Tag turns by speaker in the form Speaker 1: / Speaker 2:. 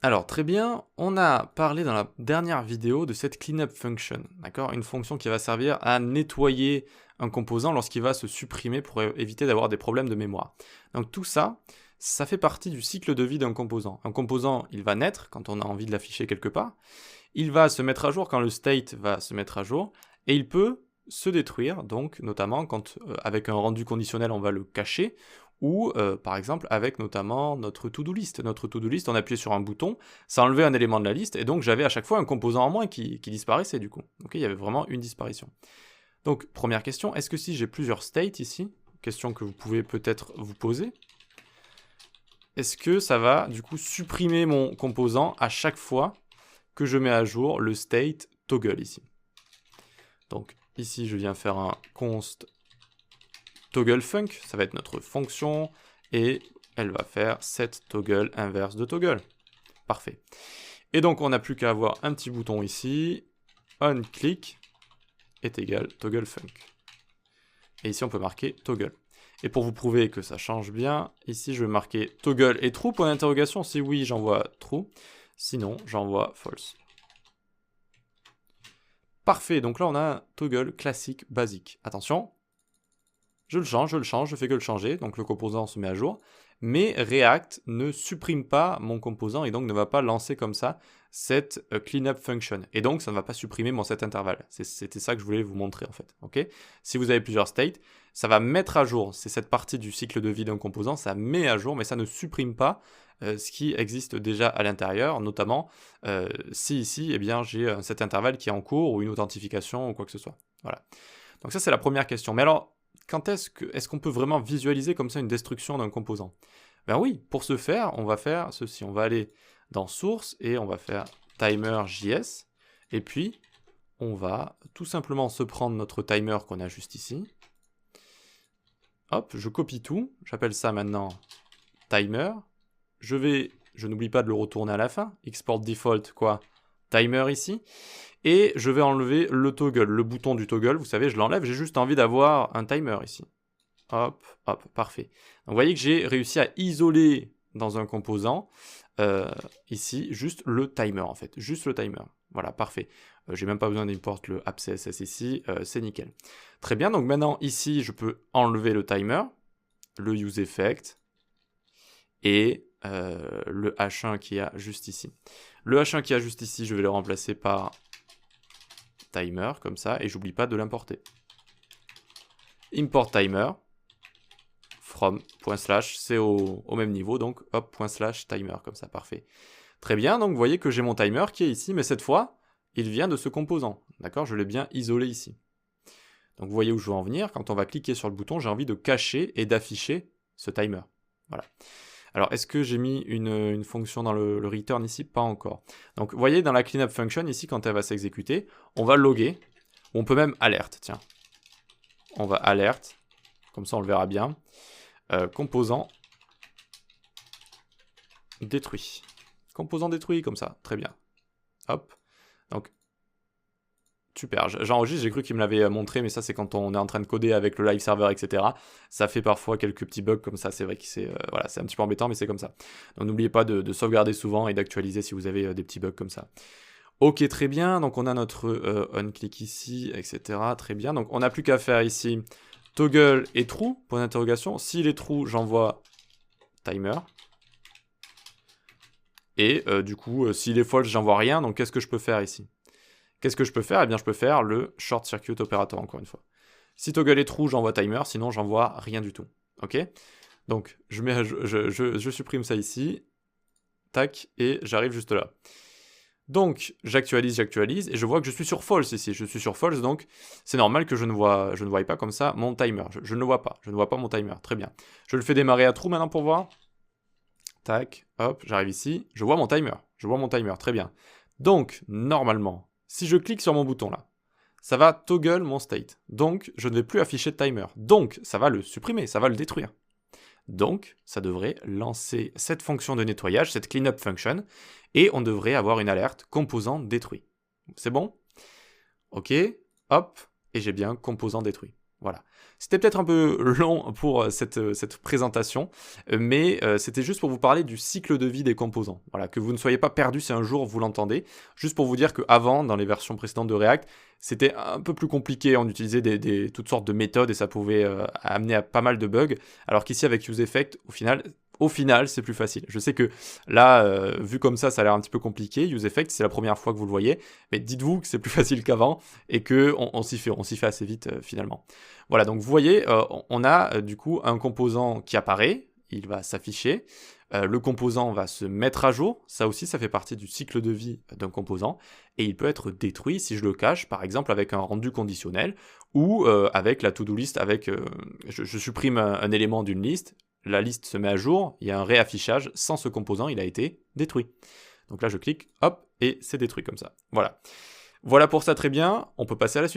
Speaker 1: Alors très bien, on a parlé dans la dernière vidéo de cette cleanup function, d'accord? Une fonction qui va servir à nettoyer un composant lorsqu'il va se supprimer pour éviter d'avoir des problèmes de mémoire. Donc tout ça, ça fait partie du cycle de vie d'un composant. Un composant, il va naître quand on a envie de l'afficher quelque part, il va se mettre à jour quand le state va se mettre à jour, et il peut se détruire, donc notamment quand avec un rendu conditionnel on va le cacher, ou par exemple avec notamment notre to-do list. Notre to-do list, on appuyait sur un bouton, ça enlevait un élément de la liste, et donc j'avais à chaque fois un composant en moins qui disparaissait du coup. Ok, il y avait vraiment une disparition. Donc première question, est-ce que si j'ai plusieurs states ici, question que vous pouvez peut-être vous poser, est-ce que ça va du coup supprimer mon composant à chaque fois que je mets à jour le state toggle ici? Donc ici je viens faire un const toggle func, ça va être notre fonction, et elle va faire set toggle inverse de toggle. Parfait. Et donc on n'a plus qu'à avoir un petit bouton ici, onClick est égal toggle func. Et ici on peut marquer toggle. Et pour vous prouver que ça change bien, ici je vais marquer toggle et true, point d'interrogation. Si oui, j'envoie true, sinon j'envoie false. Parfait, donc là on a un toggle classique basique. Attention, je le change, je fais que le changer, donc le composant se met à jour, mais React ne supprime pas mon composant et donc ne va pas lancer comme ça cette cleanup function. Et donc ça ne va pas supprimer mon set intervalle. C'était ça que je voulais vous montrer en fait. Okay, si vous avez plusieurs states, ça va mettre à jour, c'est cette partie du cycle de vie d'un composant, ça met à jour, mais ça ne supprime pas ce qui existe déjà à l'intérieur, notamment si ici eh bien, j'ai cet intervalle qui est en cours ou une authentification ou quoi que ce soit. Voilà. Donc ça c'est la première question. Mais alors, quand est-ce qu'on peut vraiment visualiser comme ça une destruction d'un composant? Ben oui, pour ce faire, on va faire ceci. On va aller dans Source et on va faire timer.js. Et puis, on va tout simplement se prendre notre timer qu'on a juste ici. Hop, je copie tout. J'appelle ça maintenant timer. Je n'oublie pas de le retourner à la fin. Export default, quoi? Timer ici. Et je vais enlever le toggle, le bouton du toggle, vous savez, je l'enlève, j'ai juste envie d'avoir un timer ici. Hop, hop, parfait. Donc vous voyez que j'ai réussi à isoler dans un composant, ici, juste le timer en fait, juste le timer. Voilà, parfait. J'ai même pas besoin d'import le app.css ici, c'est nickel. Très bien, donc maintenant ici, je peux enlever le timer, le useEffect, et le H1 qui a juste ici. Le H1 qui a juste ici, je vais le remplacer par timer, comme ça, et j'oublie pas de l'importer. Import timer, from, /, c'est au même niveau, donc hop, /, timer, comme ça, parfait. Très bien, donc vous voyez que j'ai mon timer qui est ici, mais cette fois, il vient de ce composant, d'accord? Je l'ai bien isolé ici. Donc vous voyez où je veux en venir, quand on va cliquer sur le bouton, j'ai envie de cacher et d'afficher ce timer. Voilà. Alors, est-ce que j'ai mis une fonction dans le return ici? Pas encore. Donc, vous voyez, dans la cleanup function, ici, quand elle va s'exécuter, on va loguer, ou on peut même alerte, tiens. On va alerte, comme ça on le verra bien. Composant détruit. Composant détruit, comme ça, très bien. Hop. Donc, super, j'enregistre, j'ai cru qu'il me l'avait montré, mais ça c'est quand on est en train de coder avec le live server, etc. Ça fait parfois quelques petits bugs comme ça, c'est vrai que c'est voilà, c'est un petit peu embêtant, mais c'est comme ça. Donc n'oubliez pas de sauvegarder souvent et d'actualiser si vous avez des petits bugs comme ça. Ok, très bien, donc on a notre onClick ici, etc. Très bien, donc on n'a plus qu'à faire ici toggle et true, point d'interrogation. S'il est true, j'envoie timer. Et du coup, s'il est false, j'envoie rien, donc qu'est-ce que je peux faire ici? Qu'est-ce que je peux faire? Eh bien, je peux faire le short circuit operator, encore une fois. Si toggle est true, j'envoie timer, sinon j'envoie rien du tout. Ok? Donc, je supprime ça ici. Tac, et j'arrive juste là. Donc, j'actualise, et je vois que je suis sur false ici. Je suis sur false, donc c'est normal que je ne voie pas comme ça mon timer. Je ne le vois pas. Je ne vois pas mon timer. Très bien. Je le fais démarrer à true maintenant pour voir. Tac, hop, j'arrive ici. Je vois mon timer. Très bien. Donc, normalement, si je clique sur mon bouton là, ça va toggle mon state. Donc, je ne vais plus afficher de timer. Donc, ça va le supprimer, ça va le détruire. Donc, ça devrait lancer cette fonction de nettoyage, cette cleanup function, et on devrait avoir une alerte composant détruit. C'est bon? Ok, hop, et j'ai bien composant détruit. Voilà. C'était peut-être un peu long pour cette présentation, mais c'était juste pour vous parler du cycle de vie des composants. Voilà, que vous ne soyez pas perdu si un jour vous l'entendez. Juste pour vous dire qu'avant, dans les versions précédentes de React, c'était un peu plus compliqué. On utilisait toutes sortes de méthodes et ça pouvait amener à pas mal de bugs. Alors qu'ici, avec UseEffect, au final, c'est plus facile. Je sais que là, vu comme ça a l'air un petit peu compliqué. UseEffect, c'est la première fois que vous le voyez, mais dites-vous que c'est plus facile qu'avant et qu'on s'y fait assez vite finalement. Voilà, donc vous voyez, on a du coup un composant qui apparaît, il va s'afficher, le composant va se mettre à jour, ça aussi ça fait partie du cycle de vie d'un composant, et il peut être détruit si je le cache, par exemple avec un rendu conditionnel, ou avec la to-do list, je supprime un élément d'une liste, la liste se met à jour, il y a un réaffichage, sans ce composant il a été détruit. Donc là je clique, hop, et c'est détruit comme ça. Voilà. Voilà pour ça, très bien, on peut passer à la suite.